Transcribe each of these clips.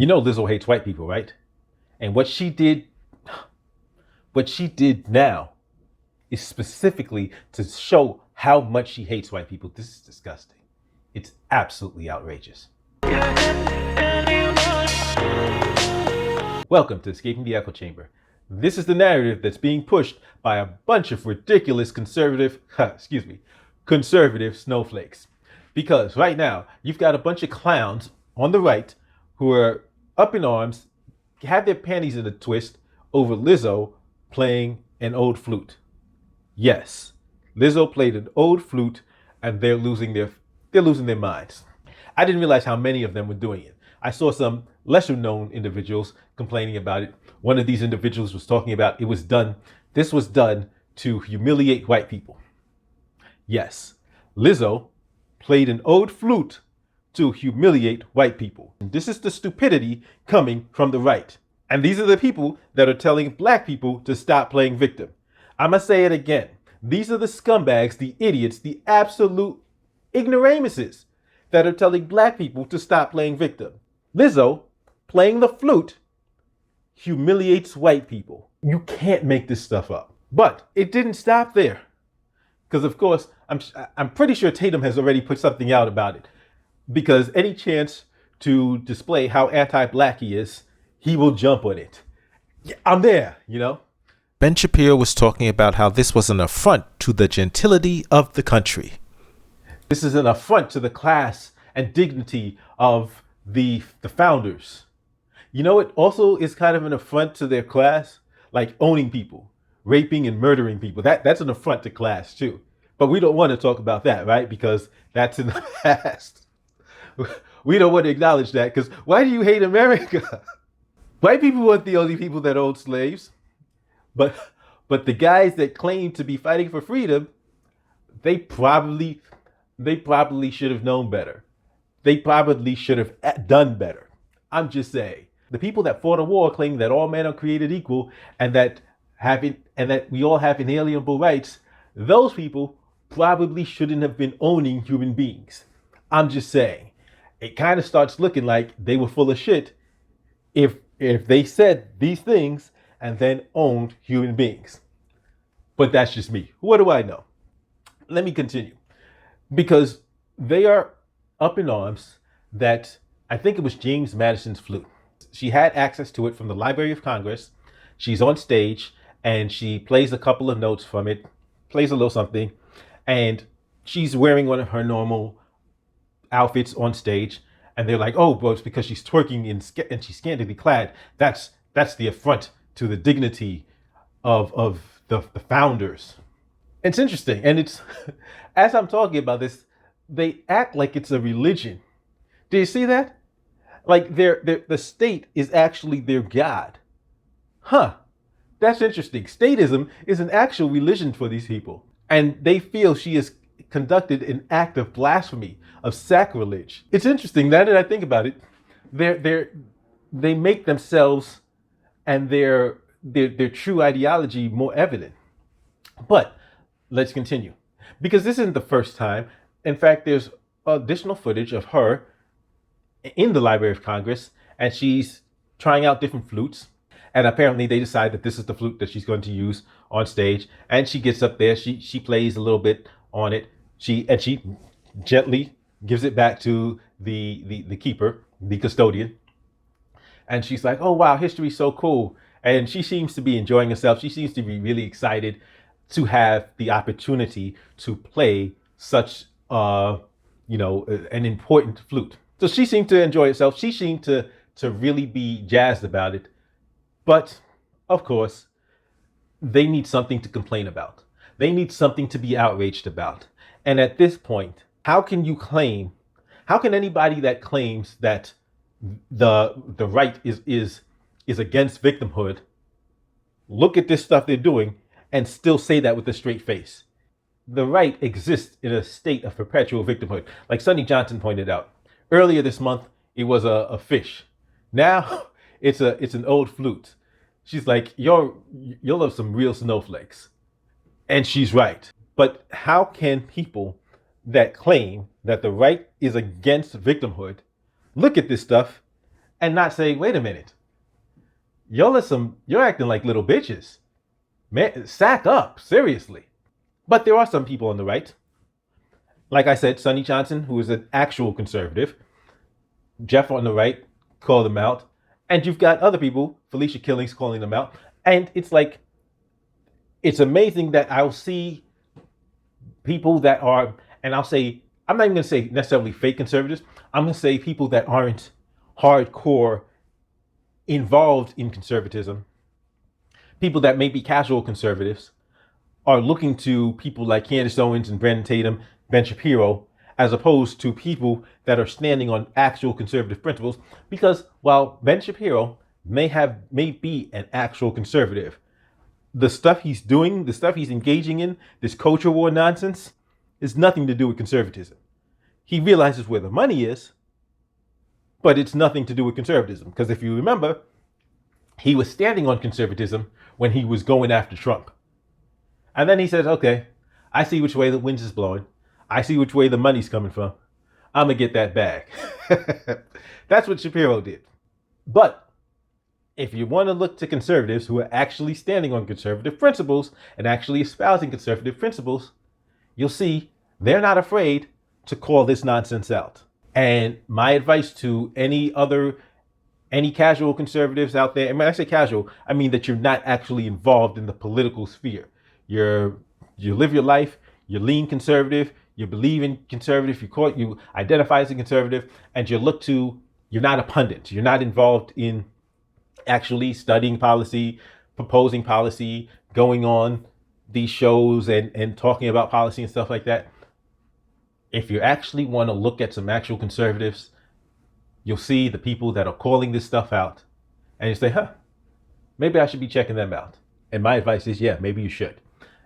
You know Lizzo hates white people, right? And what she did now is specifically to show how much she hates white people. This is disgusting. It's absolutely outrageous. Welcome to Escaping the Echo Chamber. This is the narrative that's being pushed by a bunch of ridiculous conservative snowflakes. Because right now, you've got a bunch of clowns on the right who are up in arms, have their panties in a twist over Lizzo playing an old flute. Yes, Lizzo played an old flute, and they're losing their minds. I didn't realize how many of them were doing it. I saw some lesser known individuals complaining about it. One of these individuals was talking about this was done to humiliate white people. Yes, Lizzo played an old flute to humiliate white people. This is the stupidity coming from the right. And these are the people that are telling black people to stop playing victim. I'm going to say it again. These are the scumbags, the idiots, the absolute ignoramuses that are telling black people to stop playing victim. Lizzo playing the flute humiliates white people. You can't make this stuff up. But it didn't stop there. Because of course, I'm pretty sure Tatum has already put something out about it. Because any chance to display how anti-black he is, he will jump on it. Yeah, I'm there, you know? Ben Shapiro was talking about how this was an affront to the gentility of the country. This is an affront to the class and dignity of the founders. You know, it also is kind of an affront to their class, like owning people, raping and murdering people. That's an affront to class too. But we don't want to talk about that, right? Because that's in the past. We don't want to acknowledge that because why do you hate America? White people weren't the only people that owned slaves. But the guys that claim to be fighting for freedom, they probably should have known better. They probably should have done better. I'm just saying. The people that fought a war claiming that all men are created equal and that we all have inalienable rights, those people probably shouldn't have been owning human beings. I'm just saying. It kind of starts looking like they were full of shit if they said these things and then owned human beings. But that's just me. What do I know? Let me continue. Because they are up in arms that I think it was James Madison's flute. She had access to it from the Library of Congress. She's on stage and she plays a couple of notes from it, plays a little something, and she's wearing one of her normal outfits on stage. And they're like, oh, well, it's because she's twerking and she's scantily clad. That's the affront to the dignity of the founders. It's interesting. And it's, as I'm talking about this, they act like it's a religion. Do you see that? Like the state is actually their God. Huh. That's interesting. Statism is an actual religion for these people. And they feel she has conducted an act of blasphemy, of sacrilege. It's interesting, now that I think about it, they make themselves and their true ideology more evident. But let's continue. Because this isn't the first time. In fact, there's additional footage of her in the Library of Congress, and she's trying out different flutes. And apparently they decide that this is the flute that she's going to use on stage. And she gets up there, she plays a little bit on it. She gently gives it back to the keeper, the custodian. And she's like, oh, wow, history's so cool. And she seems to be enjoying herself. She seems to be really excited to have the opportunity to play such, an important flute. So she seemed to enjoy herself. She seemed to really be jazzed about it. But, of course, they need something to complain about. They need something to be outraged about. And at this point, how can anybody that claims that the right is against victimhood look at this stuff they're doing and still say that with a straight face? The right exists in a state of perpetual victimhood. Like Sonny Johnson pointed out, earlier this month, it was a fish. Now it's an old flute. She's like, you'll have some real snowflakes. And she's right. But how can people that claim that the right is against victimhood look at this stuff and not say, wait a minute, you're acting like little bitches. Man, sack up, seriously. But there are some people on the right. Like I said, Sonny Johnson, who is an actual conservative. Jeff on the right called them out. And you've got other people, Felicia Killings, calling them out. And it's like, it's amazing that I'll see people that are, and I'll say, I'm not even going to say necessarily fake conservatives. I'm going to say people that aren't hardcore involved in conservatism. People that may be casual conservatives are looking to people like Candace Owens and Brandon Tatum, Ben Shapiro, as opposed to people that are standing on actual conservative principles. Because while Ben Shapiro may be an actual conservative, the stuff he's doing, the stuff he's engaging in, this culture war nonsense, is nothing to do with conservatism. He realizes where the money is, but it's nothing to do with conservatism. Because if you remember, he was standing on conservatism when he was going after Trump. And then he says, okay, I see which way the wind is blowing. I see which way the money's coming from. I'm going to get that bag. That's what Shapiro did. But if you want to look to conservatives who are actually standing on conservative principles and actually espousing conservative principles, you'll see they're not afraid to call this nonsense out. And my advice to any casual conservatives out there, and when I say casual, I mean that you're not actually involved in the political sphere. You live your life, you lean conservative, you believe in conservative, you identify as a conservative, and you're not a pundit. You're not involved in actually studying policy, proposing policy, going on these shows and talking about policy and stuff like that. If you actually want to look at some actual conservatives, you'll see the people that are calling this stuff out, and you say, maybe I should be checking them out. And my advice is, yeah, maybe you should.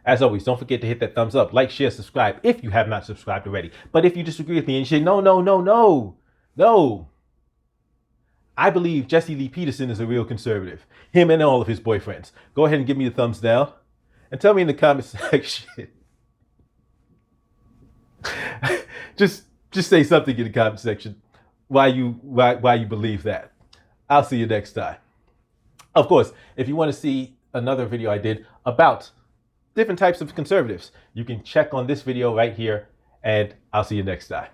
As always, don't forget to hit that thumbs up, like, share, subscribe if you have not subscribed already. But if you disagree with me and you say, no, I believe Jesse Lee Peterson is a real conservative, him and all of his boyfriends, go ahead and give me the thumbs down and tell me in the comment section. just say something in the comment section why you believe that. I'll see you next time. Of course, if you want to see another video I did about different types of conservatives, you can check on this video right here, and I'll see you next time.